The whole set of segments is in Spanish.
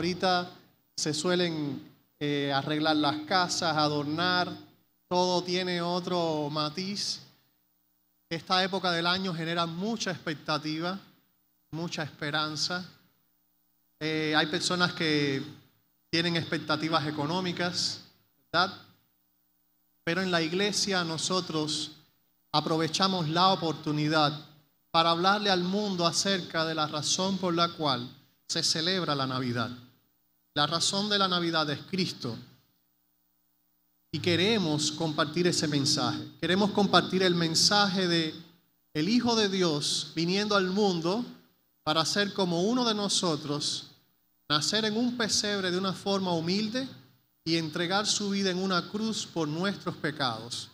ahorita se suelen arreglar las casas, adornar, todo tiene otro matiz. Esta época del año genera mucha expectativa, mucha esperanza. Hay personas que tienen expectativas económicas, ¿verdad? Pero en la iglesia nosotros aprovechamos la oportunidad para hablarle al mundo acerca de la razón por la cual se celebra la Navidad. La razón de la Navidad es Cristo. Y queremos compartir ese mensaje. Queremos compartir el mensaje de el Hijo de Dios viniendo al mundo para ser como uno de nosotros, nacer en un pesebre de una forma humilde y entregar su vida en una cruz por nuestros pecados.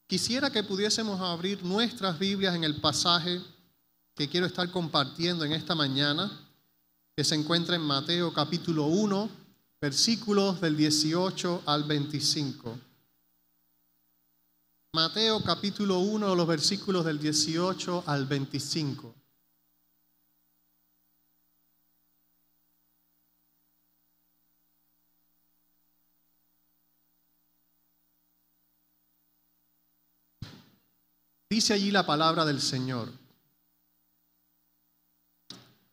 Quisiera que pudiésemos abrir nuestras Biblias en el pasaje que quiero estar compartiendo en esta mañana, que se encuentra en Mateo capítulo 1, versículos del 18 al 25. Mateo capítulo 1, los versículos del 18 al 25. Dice allí la palabra del Señor.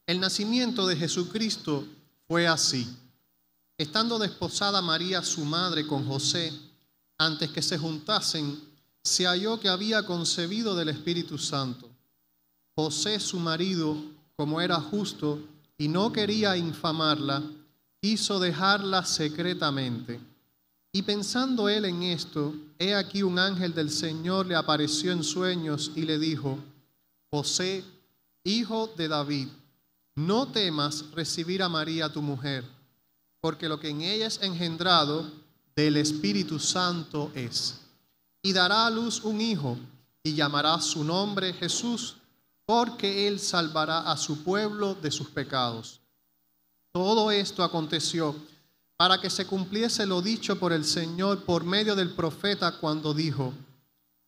El nacimiento de Jesucristo fue así. Estando desposada María, su madre, con José, antes que se juntasen, se halló que había concebido del Espíritu Santo. José, su marido, como era justo y no quería infamarla, quiso dejarla secretamente. Y pensando él en esto, he aquí un ángel del Señor le apareció en sueños y le dijo: José, hijo de David, no temas recibir a María tu mujer, porque lo que en ella es engendrado del Espíritu Santo es. Y dará a luz un hijo, y llamará su nombre Jesús, porque él salvará a su pueblo de sus pecados. Todo esto aconteció para que se cumpliese lo dicho por el Señor por medio del profeta cuando dijo: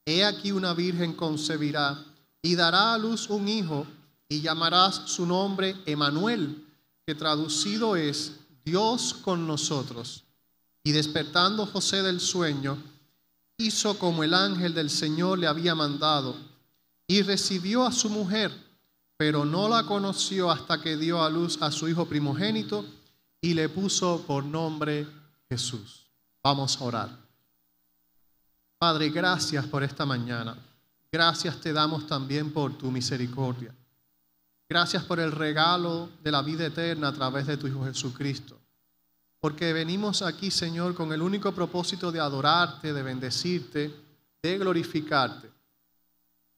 He aquí una virgen concebirá y dará a luz un hijo, y llamarás su nombre Emanuel, que traducido es Dios con nosotros. Y despertando José del sueño, hizo como el ángel del Señor le había mandado, y recibió a su mujer, pero no la conoció hasta que dio a luz a su hijo primogénito, y le puso por nombre Jesús. Vamos a orar. Padre, gracias por esta mañana. Gracias te damos también por tu misericordia. Gracias por el regalo de la vida eterna a través de tu Hijo Jesucristo. Porque venimos aquí, Señor, con el único propósito de adorarte, de bendecirte, de glorificarte.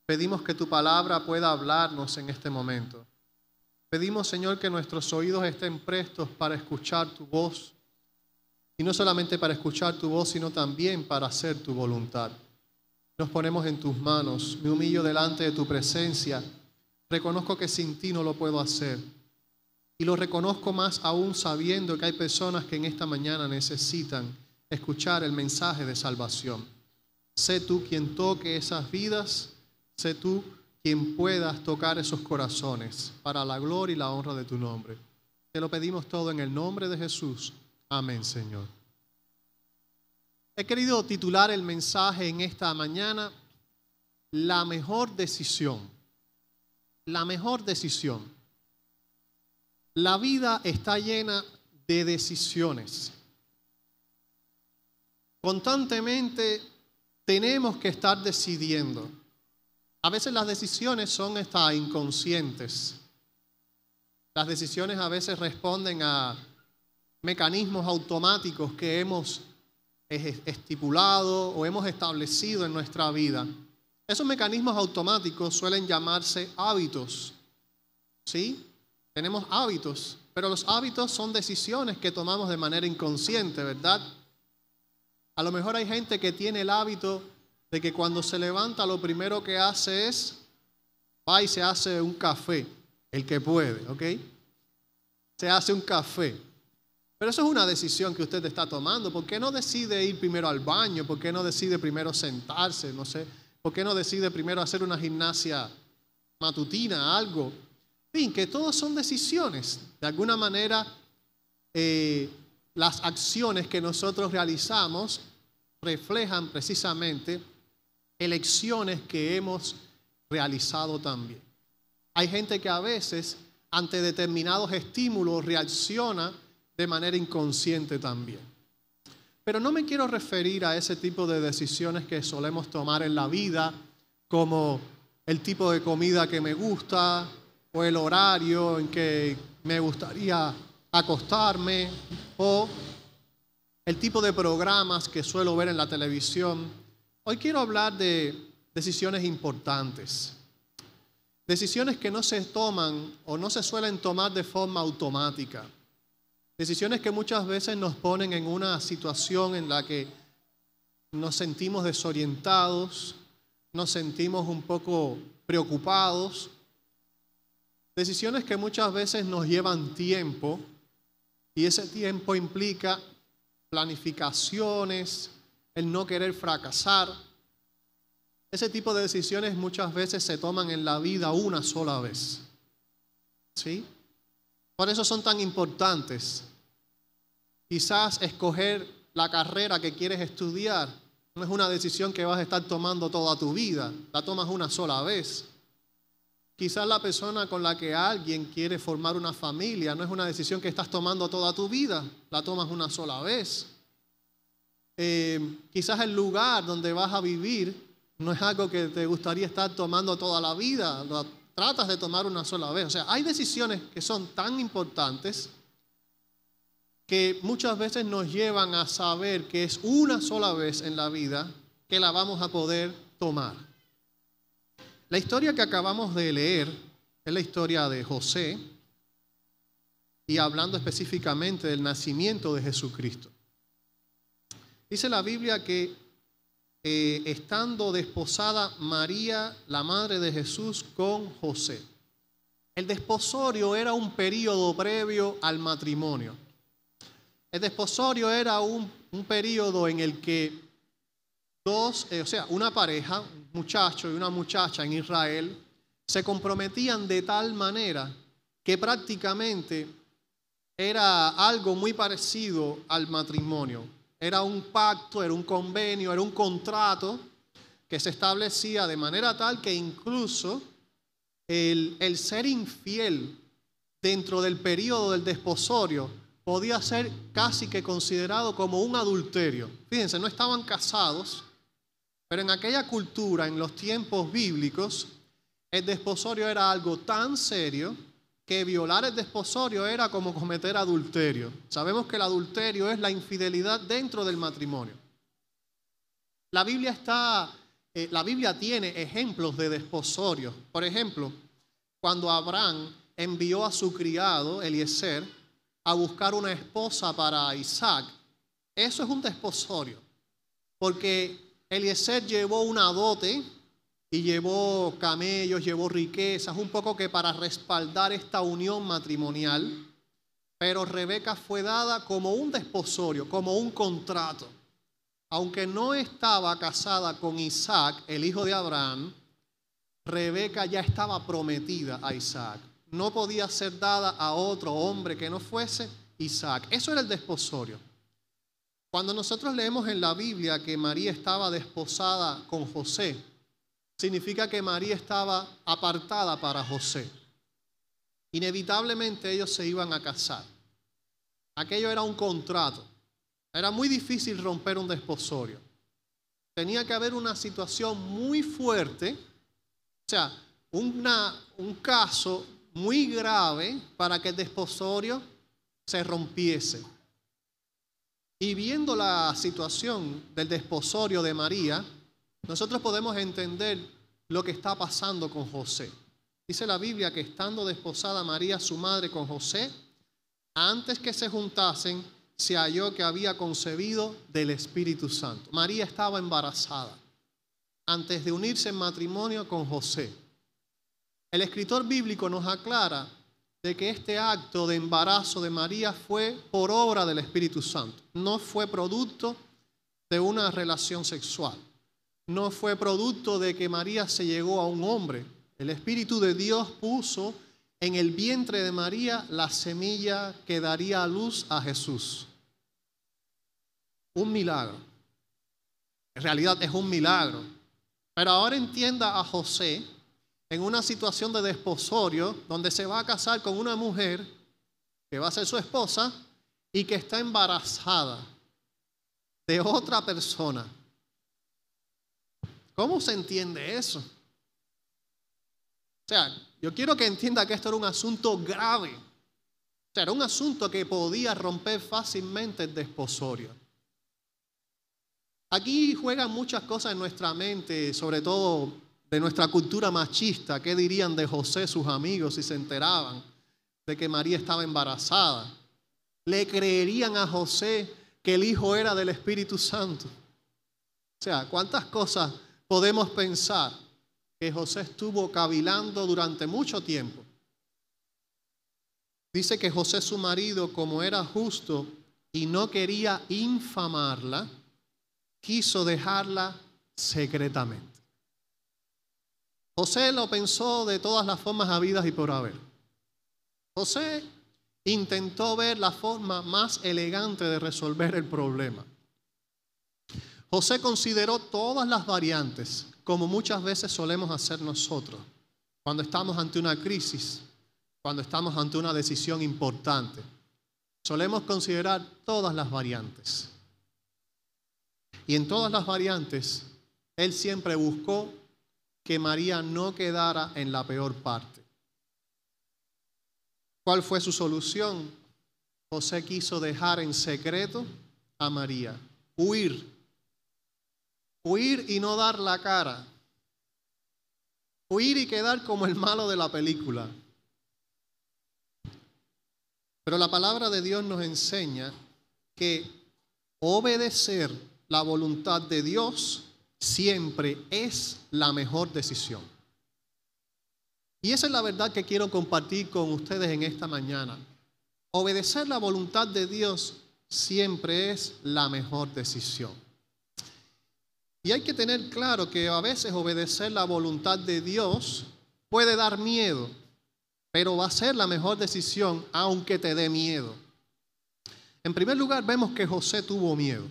Pedimos que tu palabra pueda hablarnos en este momento. Pedimos, Señor, que nuestros oídos estén prestos para escuchar tu voz. Y no solamente para escuchar tu voz, sino también para hacer tu voluntad. Nos ponemos en tus manos. Me humillo delante de tu presencia. Reconozco que sin ti no lo puedo hacer. Y lo reconozco más aún sabiendo que hay personas que en esta mañana necesitan escuchar el mensaje de salvación. Sé tú quien toque esas vidas. Sé tú quien puedas tocar esos corazones para la gloria y la honra de tu nombre. Te lo pedimos todo en el nombre de Jesús. Amén, Señor. He querido titular el mensaje en esta mañana: La mejor decisión. La mejor decisión. La vida está llena de decisiones. Constantemente tenemos que estar decidiendo. A veces las decisiones son hasta inconscientes. Las decisiones a veces responden a mecanismos automáticos que hemos estipulado o hemos establecido en nuestra vida. Esos mecanismos automáticos suelen llamarse hábitos. ¿Sí? Tenemos hábitos, pero los hábitos son decisiones que tomamos de manera inconsciente, ¿verdad? A lo mejor hay gente que tiene el hábito de que cuando se levanta lo primero que hace es, va y se hace un café, el que puede, ¿ok? Se hace un café. Pero eso es una decisión que usted está tomando. ¿Por qué no decide ir primero al baño? ¿Por qué no decide primero sentarse? No sé. ¿Por qué no decide primero hacer una gimnasia matutina, algo? En fin, que todos son decisiones. De alguna manera las acciones que nosotros realizamos reflejan precisamente elecciones que hemos realizado también. Hay gente que a veces ante determinados estímulos reacciona de manera inconsciente también. Pero no me quiero referir a ese tipo de decisiones que solemos tomar en la vida, como el tipo de comida que me gusta o el horario en que me gustaría acostarme o el tipo de programas que suelo ver en la televisión. Hoy quiero hablar de decisiones importantes. Decisiones que no se toman o no se suelen tomar de forma automática. Decisiones que muchas veces nos ponen en una situación en la que nos sentimos desorientados, nos sentimos un poco preocupados. Decisiones que muchas veces nos llevan tiempo y ese tiempo implica planificaciones, el no querer fracasar. Ese tipo de decisiones muchas veces se toman en la vida una sola vez. ¿Sí? Por eso son tan importantes. Quizás escoger la carrera que quieres estudiar no es una decisión que vas a estar tomando toda tu vida, la tomas una sola vez. Quizás la persona con la que alguien quiere formar una familia no es una decisión que estás tomando toda tu vida, la tomas una sola vez. Quizás el lugar donde vas a vivir no es algo que te gustaría estar tomando toda la vida, lo tratas de tomar una sola vez. O sea, hay decisiones que son tan importantes que muchas veces nos llevan a saber que es una sola vez en la vida que la vamos a poder tomar. La historia que acabamos de leer es la historia de José y hablando específicamente del nacimiento de Jesucristo. Dice la Biblia que estando desposada María, la madre de Jesús, con José. El desposorio era un periodo previo al matrimonio. El desposorio era un periodo en el que una pareja, un muchacho y una muchacha en Israel, se comprometían de tal manera que prácticamente era algo muy parecido al matrimonio. Era un pacto, era un convenio, era un contrato que se establecía de manera tal que incluso el ser infiel dentro del periodo del desposorio podía ser casi que considerado como un adulterio. Fíjense, no estaban casados, pero en aquella cultura, en los tiempos bíblicos, el desposorio era algo tan serio que violar el desposorio era como cometer adulterio. Sabemos que el adulterio es la infidelidad dentro del matrimonio. La Biblia tiene ejemplos de desposorio. Por ejemplo, cuando Abraham envió a su criado, Eliezer, a buscar una esposa para Isaac, eso es un desposorio, porque Eliezer llevó una dote y llevó camellos, llevó riquezas, un poco que para respaldar esta unión matrimonial, pero Rebeca fue dada como un desposorio, como un contrato. Aunque no estaba casada con Isaac, el hijo de Abraham, Rebeca ya estaba prometida a Isaac. No podía ser dada a otro hombre que no fuese Isaac. Eso era el desposorio. Cuando nosotros leemos en la Biblia que María estaba desposada con José, significa que María estaba apartada para José. Inevitablemente ellos se iban a casar. Aquello era un contrato. Era muy difícil romper un desposorio. Tenía que haber una situación muy fuerte, o sea, un caso muy grave para que el desposorio se rompiese. Y viendo la situación del desposorio de María, nosotros podemos entender lo que está pasando con José. Dice la Biblia que estando desposada María, su madre, con José, antes que se juntasen, se halló que había concebido del Espíritu Santo. María estaba embarazada antes de unirse en matrimonio con José. El escritor bíblico nos aclara de que este acto de embarazo de María fue por obra del Espíritu Santo. No fue producto de una relación sexual. No fue producto de que María se llegó a un hombre. El Espíritu de Dios puso en el vientre de María la semilla que daría a luz a Jesús. Un milagro. En realidad es un milagro. Pero ahora entienda a José en una situación de desposorio donde se va a casar con una mujer que va a ser su esposa y que está embarazada de otra persona. ¿Cómo se entiende eso? O sea, yo quiero que entienda que esto era un asunto grave. O sea, era un asunto que podía romper fácilmente el desposorio. Aquí juegan muchas cosas en nuestra mente, sobre todo de nuestra cultura machista. ¿Qué dirían de José sus amigos si se enteraban de que María estaba embarazada? ¿Le creerían a José que el hijo era del Espíritu Santo? O sea, ¿cuántas cosas podemos pensar que José estuvo cavilando durante mucho tiempo? Dice que José, su marido, como era justo y no quería infamarla, quiso dejarla secretamente. José lo pensó de todas las formas habidas y por haber. José intentó ver la forma más elegante de resolver el problema. José consideró todas las variantes, como muchas veces solemos hacer nosotros, cuando estamos ante una crisis, cuando estamos ante una decisión importante. Solemos considerar todas las variantes. Y en todas las variantes, él siempre buscó que María no quedara en la peor parte. ¿Cuál fue su solución? José quiso dejar en secreto a María, huir y no dar la cara, huir y quedar como el malo de la película. Pero la palabra de Dios nos enseña que obedecer la voluntad de Dios siempre es la mejor decisión. Y esa es la verdad que quiero compartir con ustedes en esta mañana. Obedecer la voluntad de Dios siempre es la mejor decisión. Y hay que tener claro que a veces obedecer la voluntad de Dios puede dar miedo, pero va a ser la mejor decisión aunque te dé miedo. En primer lugar, vemos que José tuvo miedo.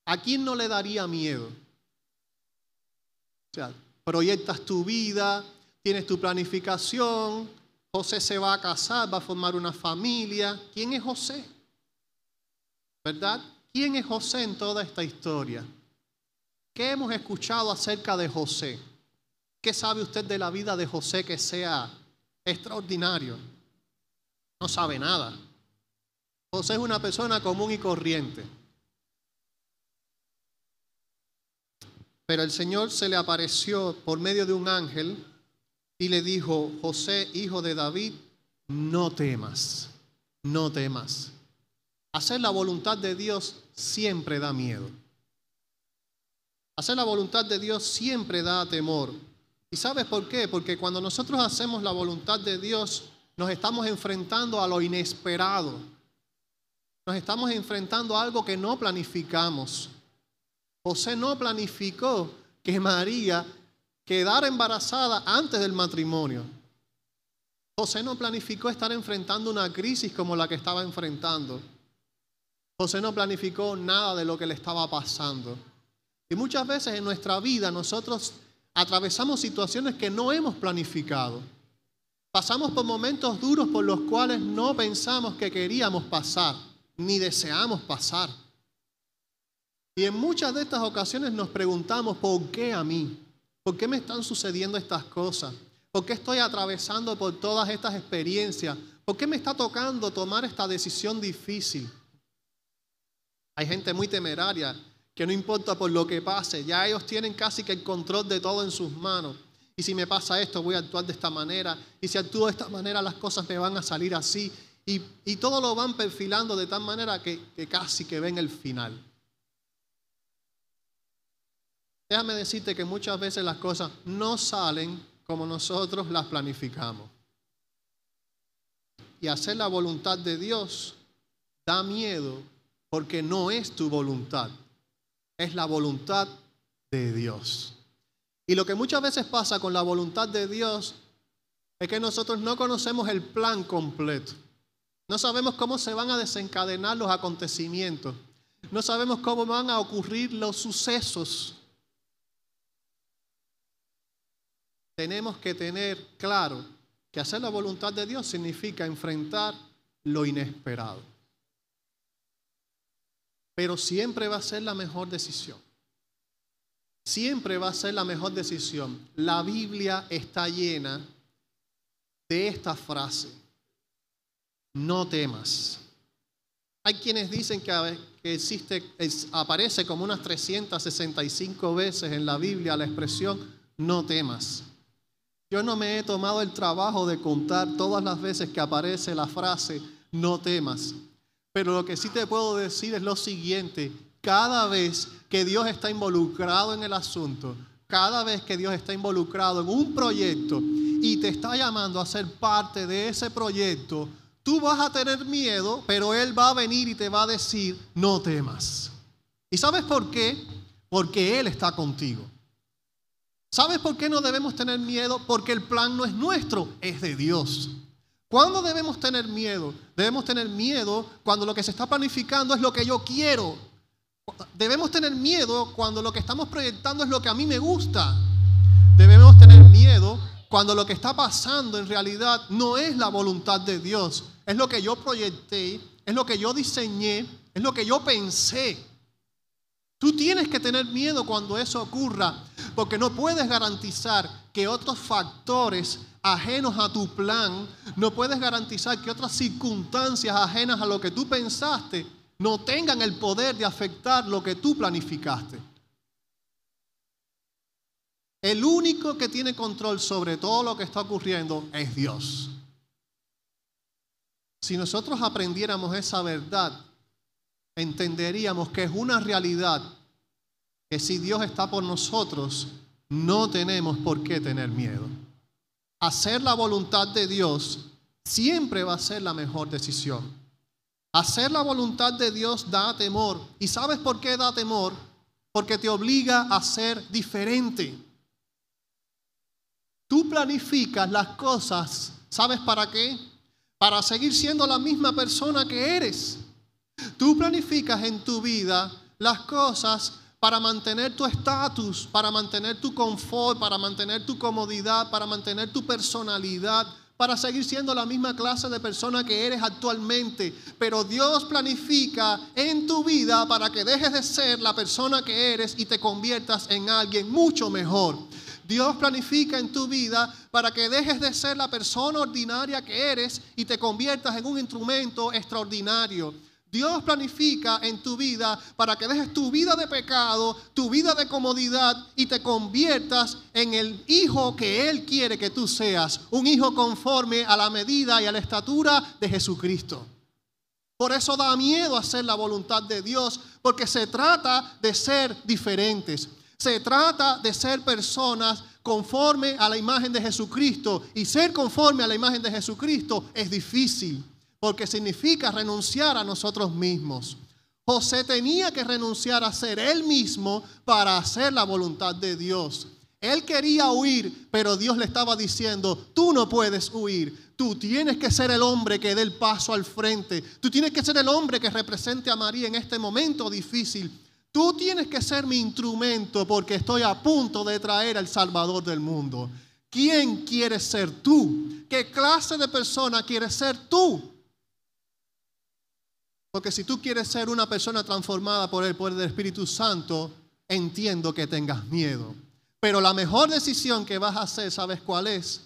¿A quién no le daría miedo? O sea, proyectas tu vida, tienes tu planificación, José se va a casar, va a formar una familia. ¿Quién es José? ¿Verdad? ¿Quién es José en toda esta historia? ¿Qué hemos escuchado acerca de José? ¿Qué sabe usted de la vida de José que sea extraordinario? No sabe nada. José es una persona común y corriente. Pero el Señor se le apareció por medio de un ángel y le dijo: José, hijo de David, no temas, no temas. Hacer la voluntad de Dios siempre da miedo. Hacer la voluntad de Dios siempre da temor. ¿Y sabes por qué? Porque cuando nosotros hacemos la voluntad de Dios, nos estamos enfrentando a lo inesperado. Nos estamos enfrentando a algo que no planificamos. José no planificó que María quedara embarazada antes del matrimonio. José no planificó estar enfrentando una crisis como la que estaba enfrentando. José no planificó nada de lo que le estaba pasando. Y muchas veces en nuestra vida nosotros atravesamos situaciones que no hemos planificado. Pasamos por momentos duros por los cuales no pensamos que queríamos pasar, ni deseamos pasar. Y en muchas de estas ocasiones nos preguntamos: ¿por qué a mí? ¿Por qué me están sucediendo estas cosas? ¿Por qué estoy atravesando por todas estas experiencias? ¿Por qué me está tocando tomar esta decisión difícil? Hay gente muy temeraria que no importa por lo que pase, ya ellos tienen casi que el control de todo en sus manos. Y si me pasa esto, voy a actuar de esta manera. Y si actúo de esta manera, las cosas me van a salir así. Y todo lo van perfilando de tal manera que casi que ven el final. Déjame decirte que muchas veces las cosas no salen como nosotros las planificamos. Y hacer la voluntad de Dios da miedo porque no es tu voluntad, es la voluntad de Dios. Y lo que muchas veces pasa con la voluntad de Dios Es que nosotros no conocemos el plan completo. No sabemos cómo se van a desencadenar los acontecimientos. No sabemos cómo van a ocurrir los sucesos. Tenemos que tener claro que hacer la voluntad de Dios significa enfrentar lo inesperado. Pero siempre va a ser la mejor decisión. Siempre va a ser la mejor decisión. La Biblia está llena de esta frase: no temas. Hay quienes dicen que aparece como unas 365 veces en la Biblia la expresión no temas. Yo no me he tomado el trabajo de contar todas las veces que aparece la frase no temas. Pero lo que sí te puedo decir es lo siguiente: cada vez que Dios está involucrado en el asunto, cada vez que Dios está involucrado en un proyecto y te está llamando a ser parte de ese proyecto, tú vas a tener miedo, pero Él va a venir y te va a decir no temas. ¿Y sabes por qué? Porque Él está contigo. ¿Sabes por qué no debemos tener miedo? Porque el plan no es nuestro, es de Dios. ¿Cuándo debemos tener miedo? Debemos tener miedo cuando lo que se está planificando es lo que yo quiero. Debemos tener miedo cuando lo que estamos proyectando es lo que a mí me gusta. Debemos tener miedo cuando lo que está pasando en realidad no es la voluntad de Dios. Es lo que yo proyecté, es lo que yo diseñé, es lo que yo pensé. Tú tienes que tener miedo cuando eso ocurra, porque no puedes garantizar que otros factores ajenos a tu plan, no puedes garantizar que otras circunstancias ajenas a lo que tú pensaste no tengan el poder de afectar lo que tú planificaste. El único que tiene control sobre todo lo que está ocurriendo es Dios. Si nosotros aprendiéramos esa verdad, entenderíamos que es una realidad que si Dios está por nosotros, no tenemos por qué tener miedo. Hacer la voluntad de Dios siempre va a ser la mejor decisión. Hacer la voluntad de Dios da temor. ¿Y sabes por qué da temor? Porque te obliga a ser diferente. Tú planificas las cosas, ¿sabes para qué? Para seguir siendo la misma persona que eres. Tú planificas en tu vida las cosas para mantener tu estatus, para mantener tu confort, para mantener tu comodidad, para mantener tu personalidad, para seguir siendo la misma clase de persona que eres actualmente. Pero Dios planifica en tu vida para que dejes de ser la persona que eres y te conviertas en alguien mucho mejor. Dios planifica en tu vida para que dejes de ser la persona ordinaria que eres y te conviertas en un instrumento extraordinario. Dios planifica en tu vida para que dejes tu vida de pecado, tu vida de comodidad y te conviertas en el hijo que Él quiere que tú seas. Un hijo conforme a la medida y a la estatura de Jesucristo. Por eso da miedo hacer la voluntad de Dios, porque se trata de ser diferentes. Se trata de ser personas conforme a la imagen de Jesucristo. Y ser conforme a la imagen de Jesucristo es difícil, porque significa renunciar a nosotros mismos. José tenía que renunciar a ser él mismo para hacer la voluntad de Dios. Él quería huir, pero Dios le estaba diciendo: tú no puedes huir. Tú tienes que ser el hombre que dé el paso al frente. Tú tienes que ser el hombre que represente a María en este momento difícil. Tú tienes que ser mi instrumento, porque estoy a punto de traer al Salvador del mundo. ¿Quién quieres ser tú? ¿Qué clase de persona quieres ser tú? Porque si tú quieres ser una persona transformada por el poder del Espíritu Santo, entiendo que tengas miedo. Pero la mejor decisión que vas a hacer, ¿sabes cuál es?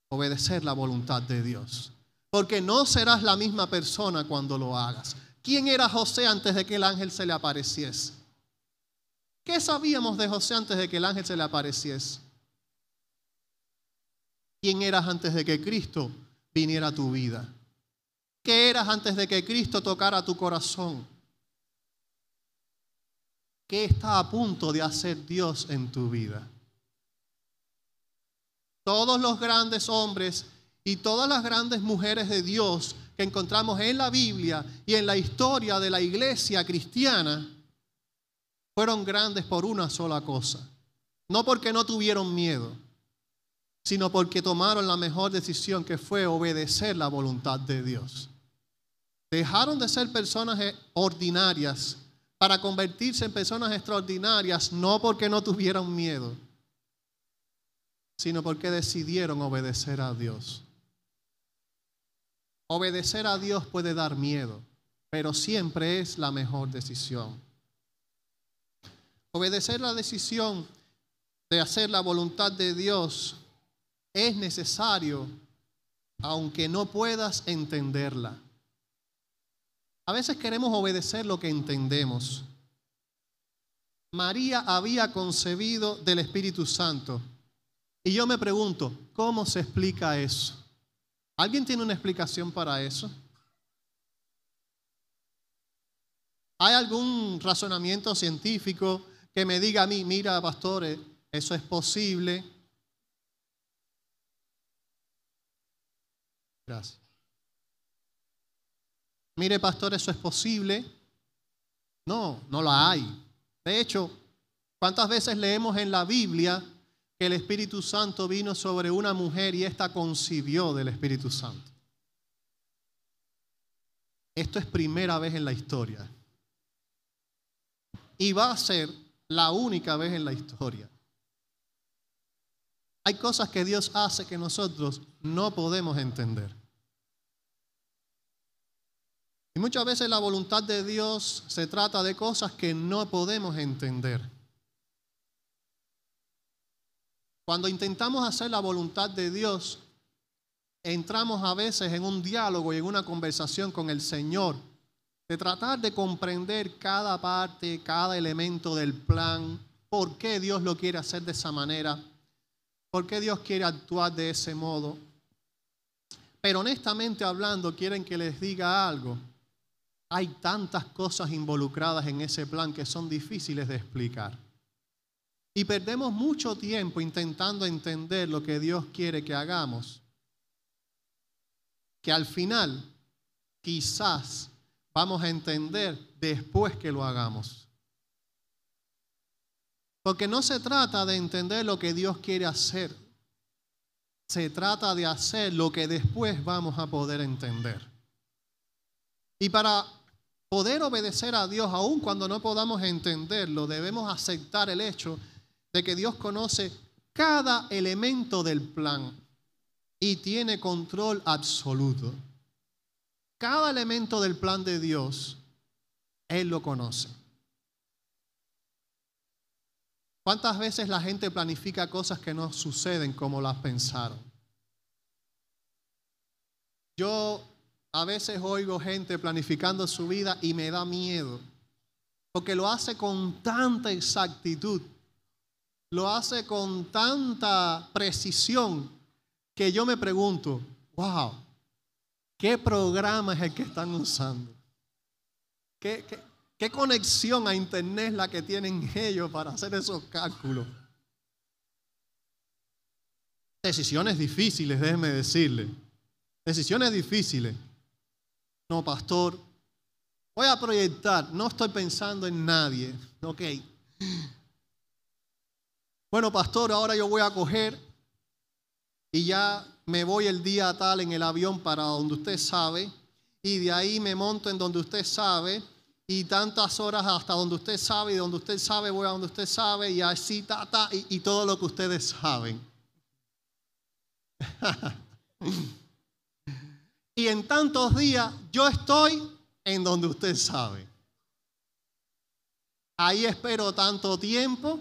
Obedecer la voluntad de Dios. Porque no serás la misma persona cuando lo hagas. ¿Quién era José antes de que el ángel se le apareciese? ¿Qué sabíamos de José antes de que el ángel se le apareciese? ¿Quién eras antes de que Cristo viniera a tu vida? ¿Qué eras antes de que Cristo tocara tu corazón? ¿Qué está a punto de hacer Dios en tu vida? Todos los grandes hombres y todas las grandes mujeres de Dios que encontramos en la Biblia y en la historia de la iglesia cristiana fueron grandes por una sola cosa. No porque no tuvieron miedo, sino porque tomaron la mejor decisión, que fue obedecer la voluntad de Dios. Dejaron de ser personas ordinarias para convertirse en personas extraordinarias, no porque no tuvieran miedo, sino porque decidieron obedecer a Dios. Obedecer a Dios puede dar miedo, pero siempre es la mejor decisión. Obedecer la decisión de hacer la voluntad de Dios es necesario, aunque no puedas entenderla. A veces queremos obedecer lo que entendemos. María había concebido del Espíritu Santo. Y yo me pregunto, ¿cómo se explica eso? ¿Alguien tiene una explicación para eso? ¿Hay algún razonamiento científico que me diga a mí, mira, pastores, eso es posible? Gracias. Mire, pastor, eso es posible. No, no la hay. De hecho, ¿cuántas veces leemos en la Biblia que el Espíritu Santo vino sobre una mujer y ésta concibió del Espíritu Santo? Esto es primera vez en la historia. Y va a ser la única vez en la historia. Hay cosas que Dios hace que nosotros no podemos entender. Y muchas veces la voluntad de Dios se trata de cosas que no podemos entender. Cuando intentamos hacer la voluntad de Dios, entramos a veces en un diálogo y en una conversación con el Señor, de tratar de comprender cada parte, cada elemento del plan, por qué Dios lo quiere hacer de esa manera, por qué Dios quiere actuar de ese modo. Pero honestamente hablando, quieren que les diga algo. Hay tantas cosas involucradas en ese plan que son difíciles de explicar. Y perdemos mucho tiempo intentando entender lo que Dios quiere que hagamos, que al final quizás vamos a entender después que lo hagamos. Porque no se trata de entender lo que Dios quiere hacer. Se trata de hacer lo que después vamos a poder entender. Y para poder obedecer a Dios, aun cuando no podamos entenderlo, debemos aceptar el hecho de que Dios conoce cada elemento del plan y tiene control absoluto. Cada elemento del plan de Dios, Él lo conoce. ¿Cuántas veces la gente planifica cosas que no suceden como las pensaron? Yo a veces oigo gente planificando su vida y me da miedo, porque lo hace con tanta exactitud, lo hace con tanta precisión, que yo me pregunto, wow, ¿qué programa es el que están usando? ¿Qué conexión a internet es la que tienen ellos para hacer esos cálculos? Decisiones difíciles, déjenme decirle. Decisiones difíciles. No, pastor, voy a proyectar, no estoy pensando en nadie. Ok. Bueno, pastor, ahora yo voy a coger y ya me voy el día tal en el avión para donde usted sabe, y de ahí me monto en donde usted sabe, y tantas horas hasta donde usted sabe, y donde usted sabe voy a donde usted sabe, y así, y todo lo que ustedes saben. Y en tantos días yo estoy en donde usted sabe. Ahí espero tanto tiempo,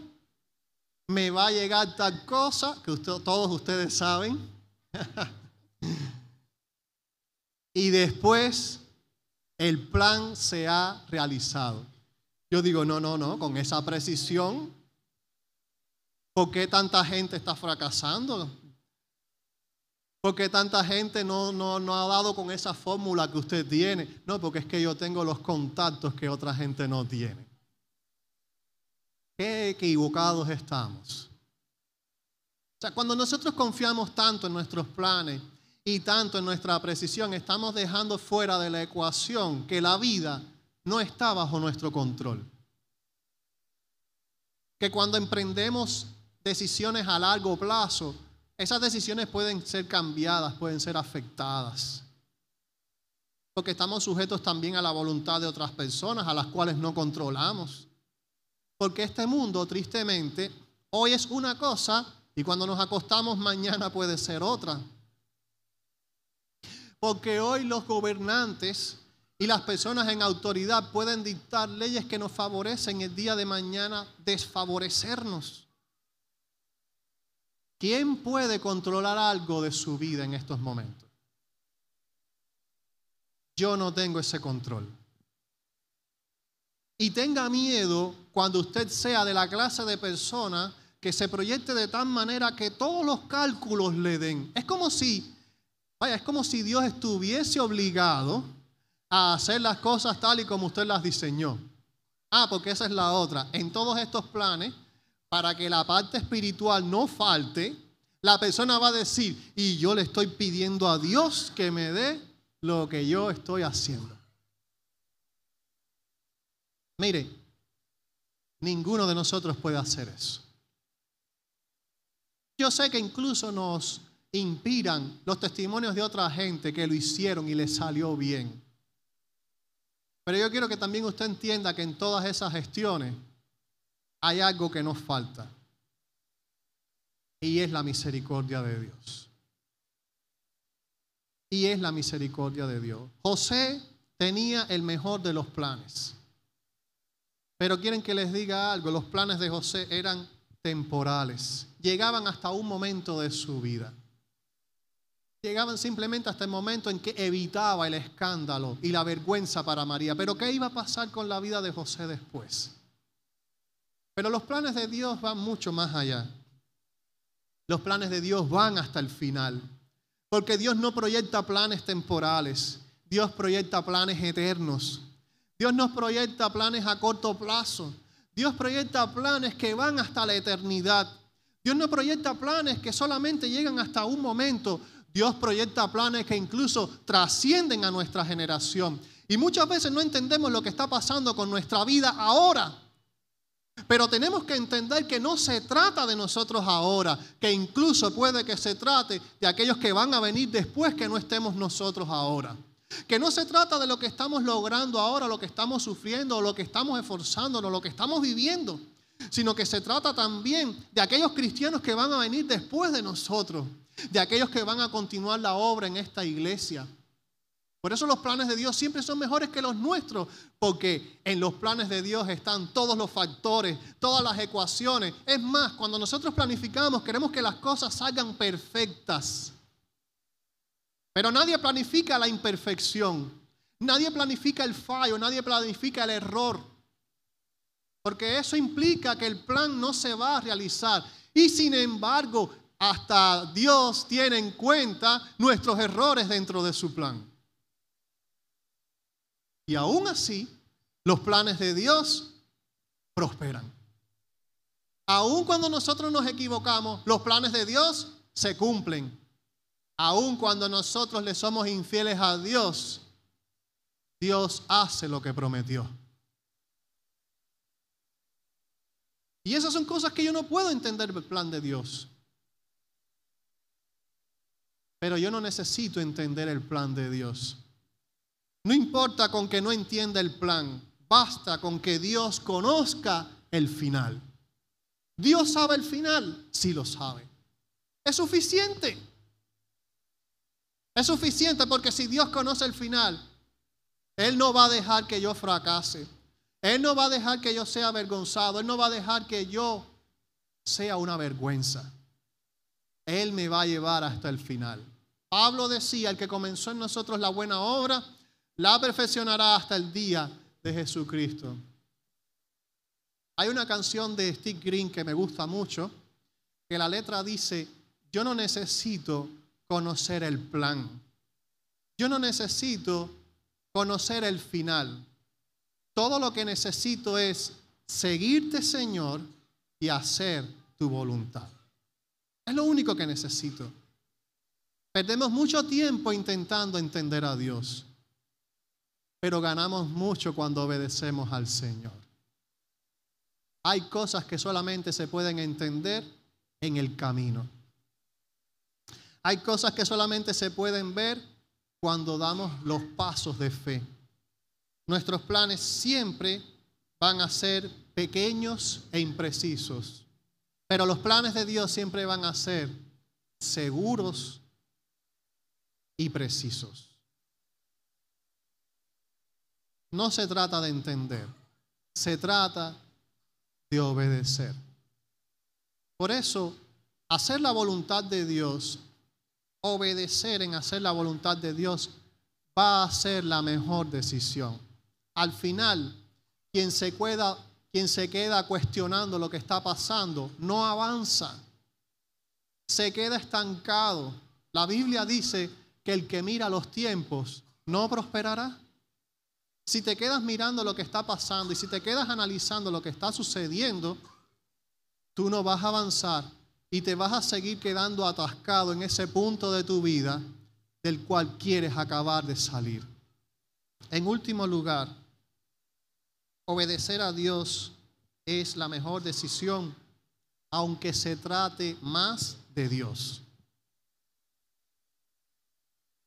me va a llegar tal cosa que todos ustedes saben. Y después el plan se ha realizado. Yo digo, no, con esa precisión, ¿por qué tanta gente está fracasando? ¿Por qué tanta gente no ha dado con esa fórmula que usted tiene? No, porque es que yo tengo los contactos que otra gente no tiene. Qué equivocados estamos. O sea, cuando nosotros confiamos tanto en nuestros planes y tanto en nuestra precisión, estamos dejando fuera de la ecuación que la vida no está bajo nuestro control. Que cuando emprendemos decisiones a largo plazo, esas decisiones pueden ser cambiadas, pueden ser afectadas. Porque estamos sujetos también a la voluntad de otras personas a las cuales no controlamos. Porque este mundo, tristemente, hoy es una cosa y cuando nos acostamos mañana puede ser otra. Porque hoy los gobernantes y las personas en autoridad pueden dictar leyes que nos favorecen, el día de mañana desfavorecernos. ¿Quién puede controlar algo de su vida en estos momentos? Yo no tengo ese control. Y tenga miedo cuando usted sea de la clase de persona que se proyecte de tal manera que todos los cálculos le den. Es como si Dios estuviese obligado a hacer las cosas tal y como usted las diseñó. Porque esa es la otra. En todos estos planes, para que la parte espiritual no falte, la persona va a decir, y yo le estoy pidiendo a Dios que me dé lo que yo estoy haciendo. Mire, ninguno de nosotros puede hacer eso. Yo sé que incluso nos inspiran los testimonios de otra gente que lo hicieron y les salió bien. Pero yo quiero que también usted entienda que en todas esas gestiones hay algo que nos falta. Y es la misericordia de Dios. Y es la misericordia de Dios. José tenía el mejor de los planes. Pero quieren que les diga algo, los planes de José eran temporales. Llegaban hasta un momento de su vida. Llegaban simplemente hasta el momento en que evitaba el escándalo y la vergüenza para María. Pero ¿qué iba a pasar con la vida de José después? Pero los planes de Dios van mucho más allá. Los planes de Dios van hasta el final. Porque Dios no proyecta planes temporales. Dios proyecta planes eternos. Dios nos proyecta planes a corto plazo. Dios proyecta planes que van hasta la eternidad. Dios no proyecta planes que solamente llegan hasta un momento. Dios proyecta planes que incluso trascienden a nuestra generación. Y muchas veces no entendemos lo que está pasando con nuestra vida ahora. Pero tenemos que entender que no se trata de nosotros ahora, que incluso puede que se trate de aquellos que van a venir después que no estemos nosotros ahora. Que no se trata de lo que estamos logrando ahora, lo que estamos sufriendo, o lo que estamos esforzándonos, lo que estamos viviendo, sino que se trata también de aquellos cristianos que van a venir después de nosotros, de aquellos que van a continuar la obra en esta iglesia. Por eso los planes de Dios siempre son mejores que los nuestros, porque en los planes de Dios están todos los factores, todas las ecuaciones. Es más, cuando nosotros planificamos, queremos que las cosas salgan perfectas. Pero nadie planifica la imperfección, nadie planifica el fallo, nadie planifica el error. Porque eso implica que el plan no se va a realizar. Y sin embargo, hasta Dios tiene en cuenta nuestros errores dentro de su plan. Y aún así, los planes de Dios prosperan. Aún cuando nosotros nos equivocamos, los planes de Dios se cumplen. Aún cuando nosotros le somos infieles a Dios, Dios hace lo que prometió. Y esas son cosas que yo no puedo entender el plan de Dios. Pero yo no necesito entender el plan de Dios. No importa con que no entienda el plan, basta con que Dios conozca el final. ¿Dios sabe el final? Sí lo sabe. Es suficiente. Es suficiente porque si Dios conoce el final, Él no va a dejar que yo fracase. Él no va a dejar que yo sea avergonzado. Él no va a dejar que yo sea una vergüenza. Él me va a llevar hasta el final. Pablo decía, el que comenzó en nosotros la buena obra, la perfeccionará hasta el día de Jesucristo. Hay una canción de Steve Green que me gusta mucho, que la letra dice, yo no necesito conocer el plan. Yo no necesito conocer el final. Todo lo que necesito es seguirte, Señor, y hacer tu voluntad. Es lo único que necesito. Perdemos mucho tiempo intentando entender a Dios, pero ganamos mucho cuando obedecemos al Señor. Hay cosas que solamente se pueden entender en el camino. Hay cosas que solamente se pueden ver cuando damos los pasos de fe. Nuestros planes siempre van a ser pequeños e imprecisos, pero los planes de Dios siempre van a ser seguros y precisos. No se trata de entender, se trata de obedecer. Por eso, hacer la voluntad de Dios, obedecer en hacer la voluntad de Dios, va a ser la mejor decisión. Al final, quien se queda cuestionando lo que está pasando, no avanza, se queda estancado. La Biblia dice que el que mira los tiempos no prosperará. Si te quedas mirando lo que está pasando y si te quedas analizando lo que está sucediendo, tú no vas a avanzar y te vas a seguir quedando atascado en ese punto de tu vida del cual quieres acabar de salir. En último lugar, obedecer a Dios es la mejor decisión, aunque se trate más de Dios.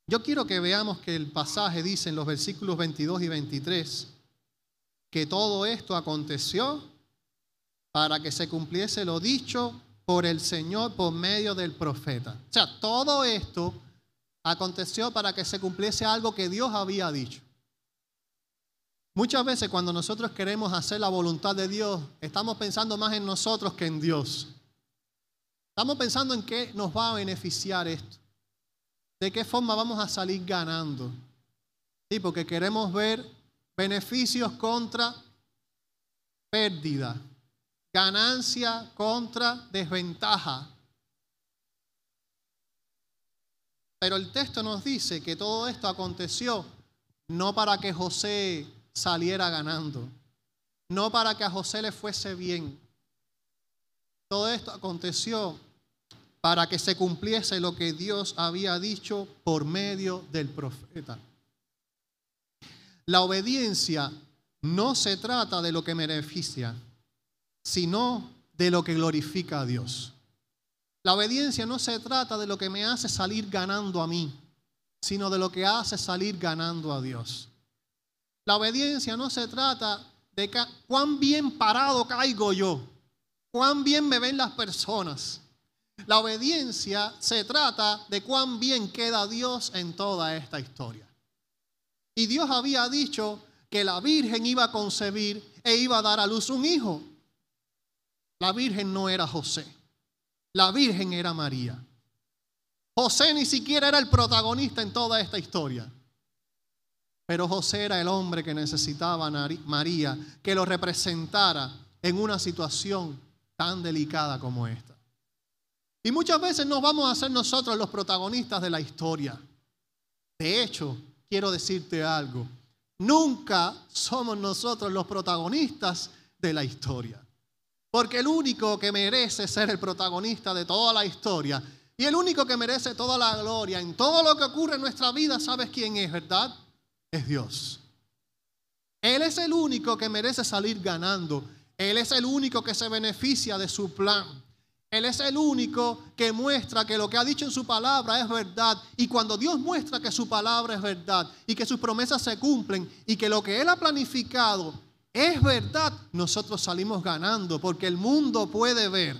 Yo quiero que veamos que el pasaje dice en los versículos 22 y 23 que todo esto aconteció para que se cumpliese lo dicho por el Señor por medio del profeta. O sea, todo esto aconteció para que se cumpliese algo que Dios había dicho. Muchas veces cuando nosotros queremos hacer la voluntad de Dios, estamos pensando más en nosotros que en Dios. Estamos pensando en qué nos va a beneficiar esto. ¿De qué forma vamos a salir ganando? Sí, porque queremos ver beneficios contra pérdida, ganancia contra desventaja. Pero el texto nos dice que todo esto aconteció no para que José saliera ganando, no para que a José le fuese bien. Todo esto aconteció para que se cumpliese lo que Dios había dicho por medio del profeta. La obediencia no se trata de lo que me beneficia, sino de lo que glorifica a Dios. La obediencia no se trata de lo que me hace salir ganando a mí, sino de lo que hace salir ganando a Dios. La obediencia no se trata de cuán bien parado caigo yo, cuán bien me ven las personas. La obediencia se trata de cuán bien queda Dios en toda esta historia. Y Dios había dicho que la Virgen iba a concebir e iba a dar a luz un hijo. La Virgen no era José, la Virgen era María. José ni siquiera era el protagonista en toda esta historia. Pero José era el hombre que necesitaba a María, que lo representara en una situación tan delicada como esta. Y muchas veces nos vamos a hacer nosotros los protagonistas de la historia. De hecho, quiero decirte algo. Nunca somos nosotros los protagonistas de la historia. Porque el único que merece ser el protagonista de toda la historia y el único que merece toda la gloria en todo lo que ocurre en nuestra vida, ¿sabes quién es, verdad? Es Dios. Él es el único que merece salir ganando. Él es el único que se beneficia de su plan. Él es el único que muestra que lo que ha dicho en su palabra es verdad. Y cuando Dios muestra que su palabra es verdad y que sus promesas se cumplen y que lo que Él ha planificado es verdad, nosotros salimos ganando porque el mundo puede ver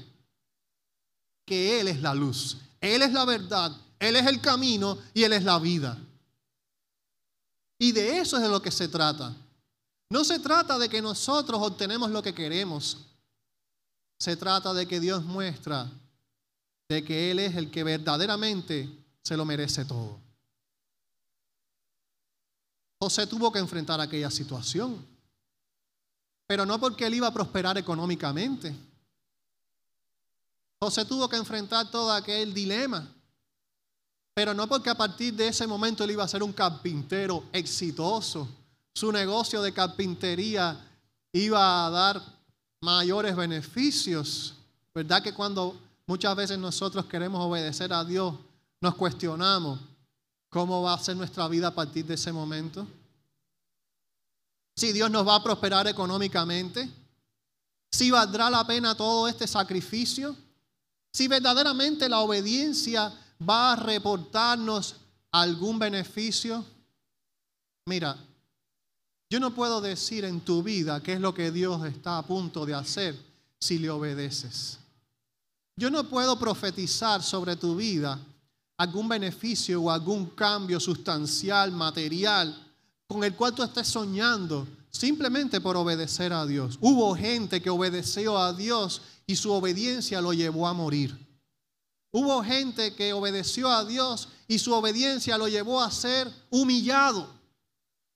que Él es la luz, Él es la verdad, Él es el camino y Él es la vida. Y de eso es de lo que se trata. No se trata de que nosotros obtenemos lo que queremos. Se trata de que Dios muestra de que Él es el que verdaderamente se lo merece todo. José tuvo que enfrentar aquella situación, pero no porque él iba a prosperar económicamente. José tuvo que enfrentar todo aquel dilema, pero no porque a partir de ese momento él iba a ser un carpintero exitoso. Su negocio de carpintería iba a dar mayores beneficios. ¿Verdad que cuando muchas veces nosotros queremos obedecer a Dios, nos cuestionamos cómo va a ser nuestra vida a partir de ese momento? Si Dios nos va a prosperar económicamente, si valdrá la pena todo este sacrificio, si verdaderamente la obediencia va a reportarnos algún beneficio? Mira, yo no puedo decir en tu vida qué es lo que Dios está a punto de hacer si le obedeces. Yo no puedo profetizar sobre tu vida algún beneficio o algún cambio sustancial, material, con el cual tú estés soñando simplemente por obedecer a Dios. Hubo gente que obedeció a Dios y su obediencia lo llevó a morir. Hubo gente que obedeció a Dios y su obediencia lo llevó a ser humillado,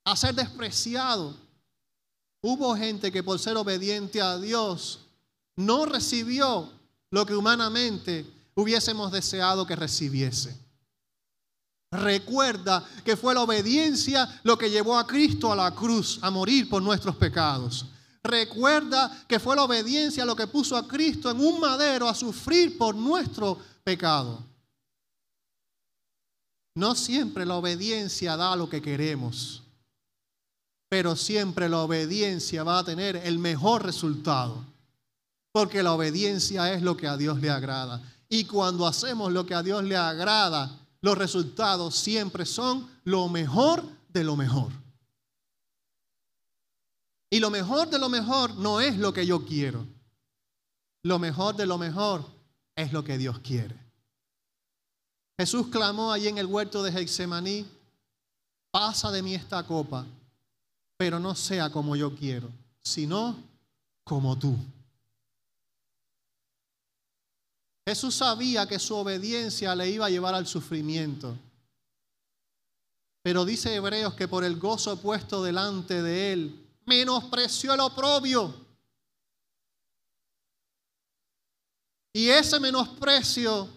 a ser despreciado. Hubo gente que por ser obediente a Dios no recibió lo que humanamente hubiésemos deseado que recibiese. Recuerda que fue la obediencia lo que llevó a Cristo a la cruz a morir por nuestros pecados. Recuerda que fue la obediencia lo que puso a Cristo en un madero a sufrir por nuestro pecado. No siempre la obediencia da lo que queremos, pero siempre la obediencia va a tener el mejor resultado, porque la obediencia es lo que a Dios le agrada. Y cuando hacemos lo que a Dios le agrada, los resultados siempre son lo mejor de lo mejor. Y lo mejor de lo mejor no es lo que yo quiero. Lo mejor de lo mejor es lo que Dios quiere. Jesús clamó allí en el huerto de Getsemaní: pasa de mí esta copa, pero no sea como yo quiero, sino como tú. Jesús sabía que su obediencia le iba a llevar al sufrimiento. Pero dice Hebreos que por el gozo puesto delante de él, menospreció el oprobio. Y ese menosprecio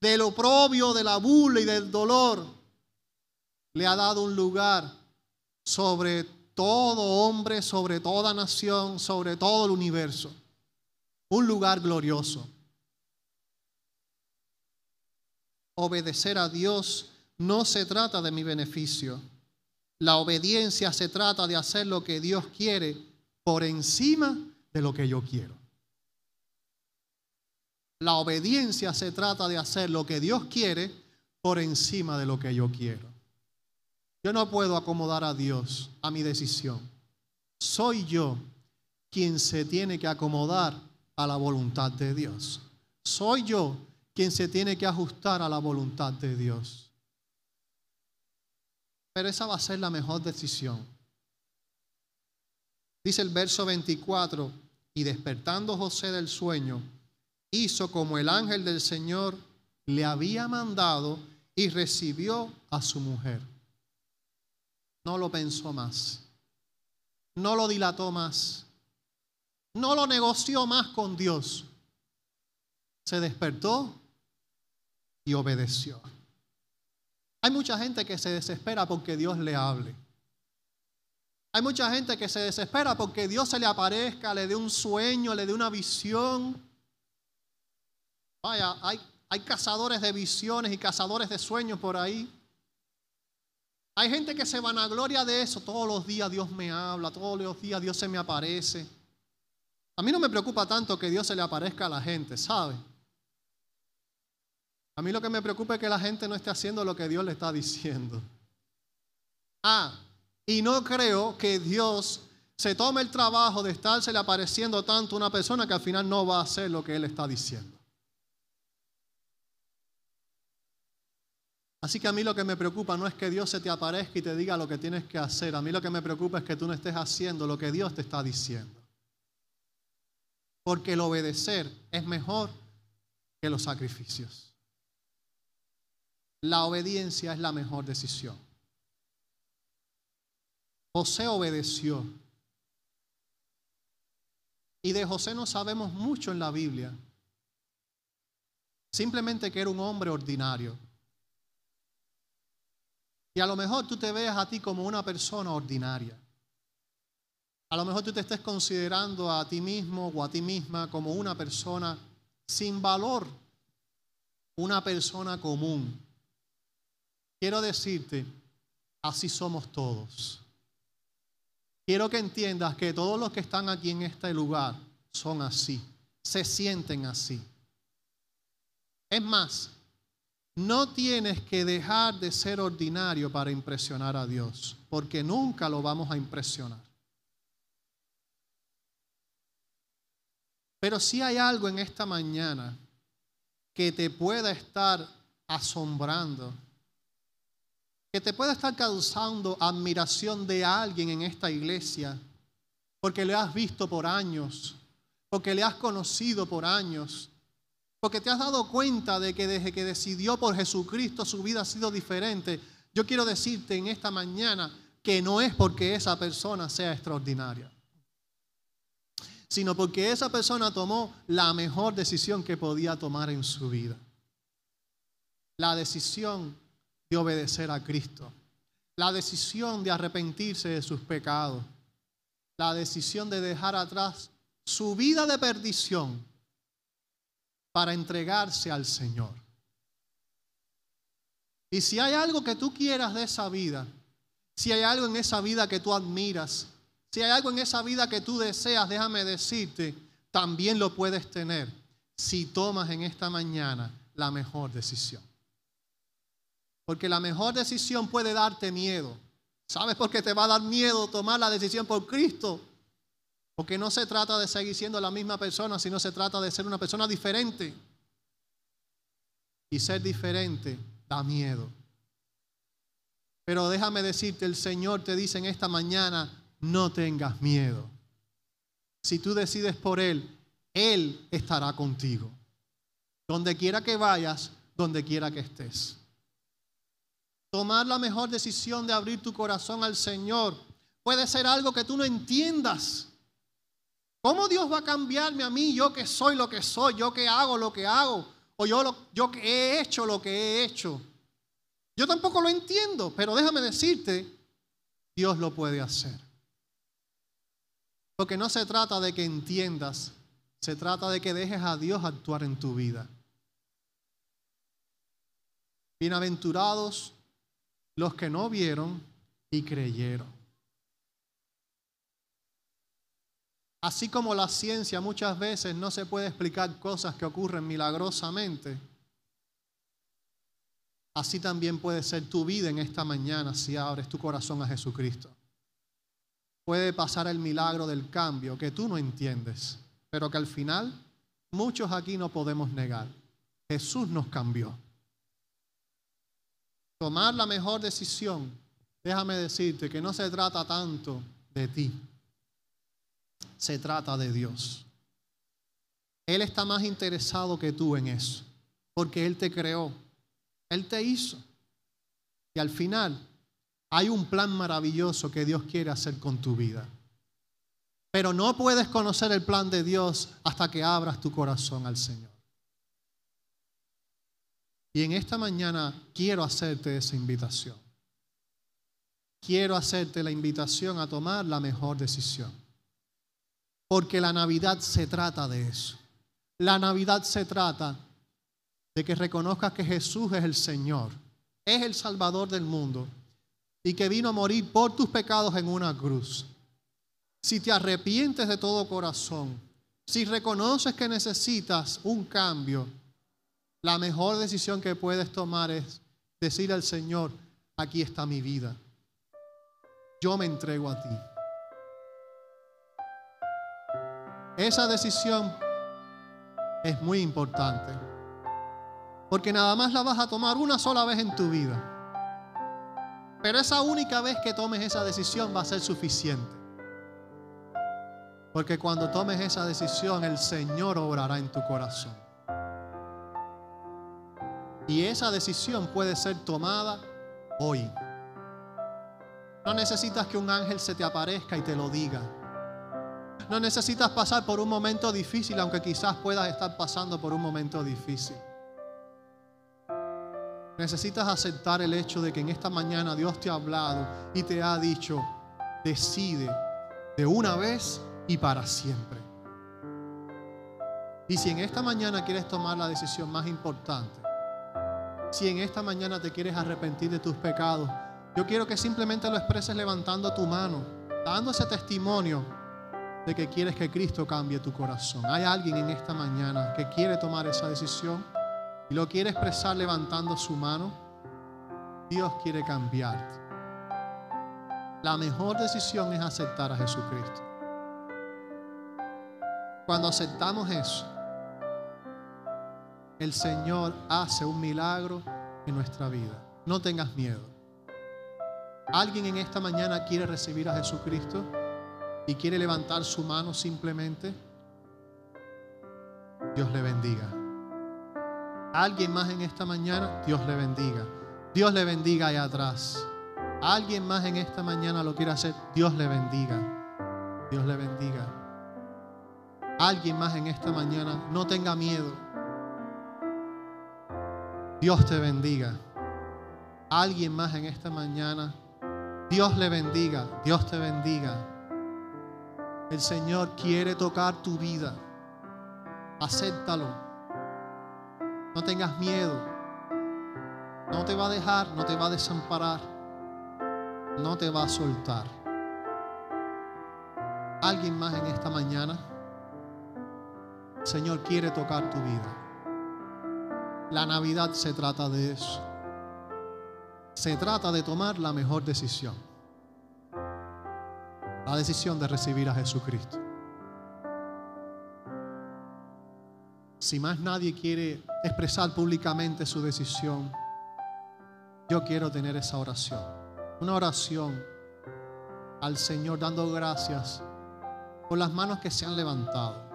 del oprobio, de la burla y del dolor, le ha dado un lugar sobre todo hombre, sobre toda nación, sobre todo el universo. Un lugar glorioso. Obedecer a Dios no se trata de mi beneficio. La obediencia se trata de hacer lo que Dios quiere por encima de lo que yo quiero. La obediencia se trata de hacer lo que Dios quiere por encima de lo que yo quiero. Yo no puedo acomodar a Dios a mi decisión. Soy yo quien se tiene que acomodar a la voluntad de Dios. Soy yo quien se tiene que ajustar a la voluntad de Dios. Pero esa va a ser la mejor decisión. Dice el verso 24: y despertando José del sueño, hizo como el ángel del Señor le había mandado y recibió a su mujer. No lo pensó más, no lo dilató más, no lo negoció más con Dios. Se despertó y obedeció. Hay mucha gente que se desespera porque Dios le hable. Hay mucha gente que se desespera porque Dios se le aparezca, le dé un sueño, le dé una visión. Vaya, hay cazadores de visiones y cazadores de sueños por ahí. Hay gente que se vanagloria de eso. Todos los días Dios me habla, todos los días Dios se me aparece. A mí no me preocupa tanto que Dios se le aparezca a la gente, ¿sabe? A mí lo que me preocupa es que la gente no esté haciendo lo que Dios le está diciendo. Y no creo que Dios se tome el trabajo de estársele apareciendo tanto a una persona que al final no va a hacer lo que Él está diciendo. Así que a mí lo que me preocupa no es que Dios se te aparezca y te diga lo que tienes que hacer. A mí lo que me preocupa es que tú no estés haciendo lo que Dios te está diciendo. Porque el obedecer es mejor que los sacrificios. La obediencia es la mejor decisión. José obedeció. Y de José no sabemos mucho en la Biblia. Simplemente que era un hombre ordinario. Y a lo mejor tú te veas a ti como una persona ordinaria. A lo mejor tú te estés considerando a ti mismo o a ti misma como una persona sin valor, una persona común. Quiero decirte, así somos todos. Quiero que entiendas que todos los que están aquí en este lugar son así, se sienten así. Es más, no tienes que dejar de ser ordinario para impresionar a Dios, porque nunca lo vamos a impresionar. Pero si hay algo en esta mañana que te pueda estar asombrando, que te pueda estar causando admiración de alguien en esta iglesia, porque le has visto por años, porque le has conocido por años, porque te has dado cuenta de que desde que decidió por Jesucristo su vida ha sido diferente. Yo quiero decirte en esta mañana que no es porque esa persona sea extraordinaria, sino porque esa persona tomó la mejor decisión que podía tomar en su vida. La decisión de obedecer a Cristo. La decisión de arrepentirse de sus pecados. La decisión de dejar atrás su vida de perdición para entregarse al Señor. Y si hay algo que tú quieras de esa vida, si hay algo en esa vida que tú admiras, si hay algo en esa vida que tú deseas, déjame decirte, también lo puedes tener si tomas en esta mañana la mejor decisión. Porque la mejor decisión puede darte miedo. ¿Sabes por qué te va a dar miedo tomar la decisión por Cristo? Porque no se trata de seguir siendo la misma persona, sino se trata de ser una persona diferente. Y ser diferente da miedo. Pero déjame decirte, el Señor te dice en esta mañana, no tengas miedo. Si tú decides por Él, Él estará contigo. Donde quiera que vayas, donde quiera que estés. Tomar la mejor decisión de abrir tu corazón al Señor puede ser algo que tú no entiendas. ¿Cómo Dios va a cambiarme a mí, yo que soy lo que soy, yo que hago lo que hago, o yo que he hecho lo que he hecho? Yo tampoco lo entiendo, pero déjame decirte, Dios lo puede hacer. Porque no se trata de que entiendas, se trata de que dejes a Dios actuar en tu vida. Bienaventurados los que no vieron y creyeron. Así como la ciencia muchas veces no se puede explicar cosas que ocurren milagrosamente, así también puede ser tu vida en esta mañana si abres tu corazón a Jesucristo. Puede pasar el milagro del cambio que tú no entiendes, pero que al final muchos aquí no podemos negar. Jesús nos cambió. Tomar la mejor decisión, déjame decirte que no se trata tanto de ti. Se trata de Dios. Él está más interesado que tú en eso, porque Él te creó, Él te hizo. Y al final hay un plan maravilloso que Dios quiere hacer con tu vida. Pero no puedes conocer el plan de Dios hasta que abras tu corazón al Señor. Y en esta mañana quiero hacerte esa invitación. Quiero hacerte la invitación a tomar la mejor decisión. Porque la Navidad se trata de eso. La Navidad se trata de que reconozcas que Jesús es el Señor, es el Salvador del mundo y que vino a morir por tus pecados en una cruz. Si te arrepientes de todo corazón, si reconoces que necesitas un cambio, la mejor decisión que puedes tomar es decir al Señor, aquí está mi vida. Yo me entrego a ti. Esa decisión es muy importante, porque nada más la vas a tomar una sola vez en tu vida. Pero esa única vez que tomes esa decisión va a ser suficiente. Porque cuando tomes esa decisión, el Señor obrará en tu corazón. Y esa decisión puede ser tomada hoy. No necesitas que un ángel se te aparezca y te lo diga. No necesitas pasar por un momento difícil, aunque quizás puedas estar pasando por un momento difícil. Necesitas aceptar el hecho de que en esta mañana Dios te ha hablado y te ha dicho, decide de una vez y para siempre. Y si en esta mañana quieres tomar la decisión más importante, si en esta mañana te quieres arrepentir de tus pecados, yo quiero que simplemente lo expreses levantando tu mano, dando ese testimonio de que quieres que Cristo cambie tu corazón. ¿Hay alguien en esta mañana que quiere tomar esa decisión? y lo quiere expresar levantando su mano, Dios quiere cambiarte. La mejor decisión es aceptar a Jesucristo. Cuando aceptamos eso, el Señor hace un milagro en nuestra vida. No tengas miedo. ¿Alguien en esta mañana quiere recibir a Jesucristo y quiere levantar su mano simplemente? Dios le bendiga. ¿Alguien más en esta mañana? Dios le bendiga. Dios le bendiga allá atrás. ¿Alguien más en esta mañana lo quiere hacer? Dios le bendiga. Dios le bendiga. ¿Alguien más en esta mañana? No tenga miedo. Dios te bendiga. ¿Alguien más en esta mañana? Dios le bendiga. Dios te bendiga. El Señor quiere tocar tu vida. Acéptalo. No tengas miedo. No te va a dejar, no te va a desamparar. No te va a soltar. ¿Alguien más en esta mañana? El Señor quiere tocar tu vida. La Navidad se trata de eso. Se trata de tomar la mejor decisión. La decisión de recibir a Jesucristo. Si más nadie quiere expresar públicamente su decisión, yo quiero tener esa oración. Una oración al Señor dando gracias por las manos que se han levantado.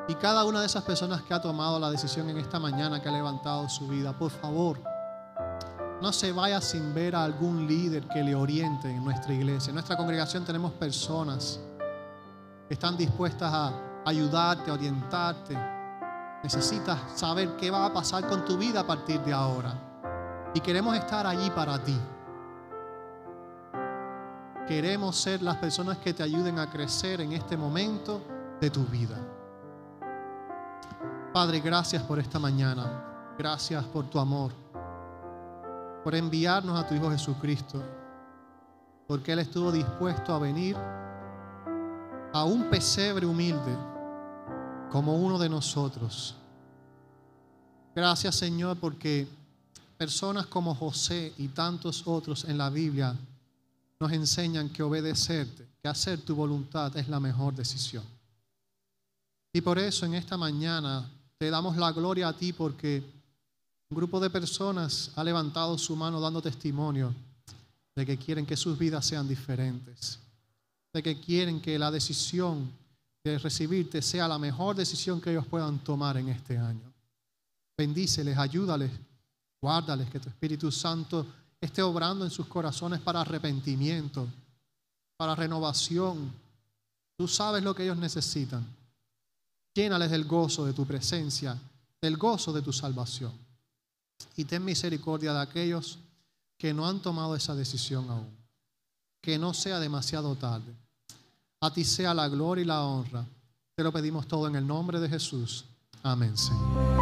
Y cada una de esas personas que ha tomado la decisión en esta mañana, que ha levantado su vida, por favor, no se vaya sin ver a algún líder que le oriente en nuestra iglesia. En nuestra congregación tenemos personas que están dispuestas a ayudarte, a orientarte. Necesitas saber qué va a pasar con tu vida a partir de ahora. Y queremos estar allí para ti. Queremos ser las personas que te ayuden a crecer en este momento de tu vida. Padre, gracias por esta mañana. Gracias por tu amor. Por enviarnos a tu Hijo Jesucristo. Porque Él estuvo dispuesto a venir a un pesebre humilde como uno de nosotros. Gracias, Señor, porque personas como José y tantos otros en la Biblia nos enseñan que obedecerte, que hacer tu voluntad es la mejor decisión. Y por eso en esta mañana te damos la gloria a ti, porque un grupo de personas ha levantado su mano dando testimonio de que quieren que sus vidas sean diferentes, de que quieren que la decisión de recibirte sea la mejor decisión que ellos puedan tomar en este año. Bendíceles, ayúdales, guárdales, que tu Espíritu Santo esté obrando en sus corazones para arrepentimiento, para renovación. Tú sabes lo que ellos necesitan. Llénales del gozo de tu presencia, del gozo de tu salvación. Y ten misericordia de aquellos que no han tomado esa decisión aún. Que no sea demasiado tarde. A ti sea la gloria y la honra. Te lo pedimos todo en el nombre de Jesús. Amén, Señor.